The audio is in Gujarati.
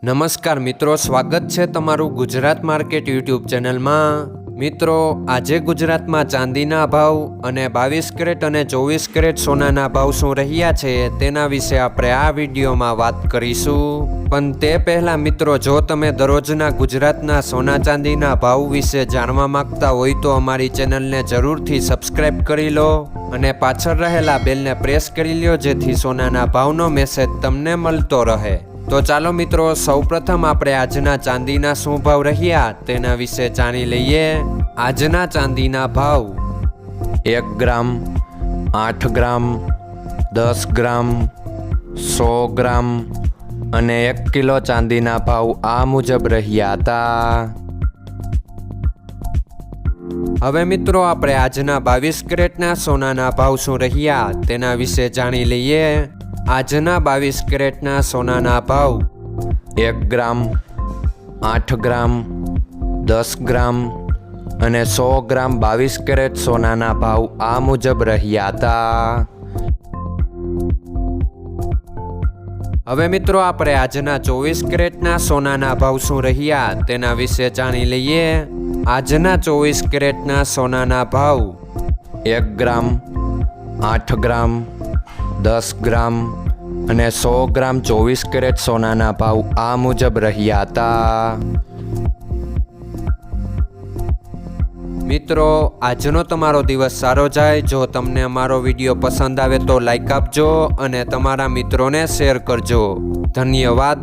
નમસ્કાર મિત્રો, સ્વાગત છે તમારું ગુજરાત માર્કેટ યુટ્યુબ ચેનલમાં। મિત્રો, આજે ગુજરાતમાં ચાંદીના ભાવ અને 22 કેરેટ અને 24 કેરેટ સોનાના ભાવ શું રહ્યા છે તેના વિશે આપણે આ વિડીયોમાં વાત કરીશું। પણ તે પહેલાં મિત્રો, જો તમે દરરોજના ગુજરાતના સોના ચાંદીના ભાવ વિશે જાણવા માંગતા હોય તો અમારી ચેનલને જરૂરથી સબસ્ક્રાઈબ કરી લો અને પાછળ રહેલા બેલને પ્રેસ કરી લો, જેથી સોનાના ભાવનો મેસેજ તમને મળતો રહે। તો ચાલો મિત્રો, સૌપ્રથમ આપણે આજના ચાંદીના શું ભાવ રહ્યા તેના વિશે જાણી લઈએ। આજના ચાંદીના ભાવ 1 ગ્રામ, 8 ગ્રામ, 10 ગ્રામ, 100 ગ્રામ અને 1 કિલો ચાંદીના ભાવ આ મુજબ રહ્યા હતા। હવે મિત્રો, આપણે આજના 22 કેરેટના સોનાના ભાવ શું રહ્યા તેના વિશે જાણી લઈએ। આજના 22 કેરેટના સોનાના ભાવ 1 ગ્રામ, 8 ગ્રામ, 10 ગ્રામ અને 100 ગ્રામ 22 કેરેટ સોનાના ભાવ આ મુજબ રહ્યા હતા। હવે મિત્રો, આપણે આજના 24 કેરેટના સોનાના ભાવ શું રહ્યા તેના વિશે જાણી લઈએ। આજના 24 કેરેટના સોનાના ભાવ 1 ગ્રામ, 8 ગ્રામ, 10 ગ્રામ અને 100 ગ્રામ 24 કેરેટ સોનાના ભાવ આ મુજબ રહ્યા હતા। મિત્રો, આજનો તમારો દિવસ સારો જાય। જો તમને અમારો વિડીયો પસંદ આવે તો લાઈક આપજો અને તમારા મિત્રોને શેર કરજો। ધન્યવાદ।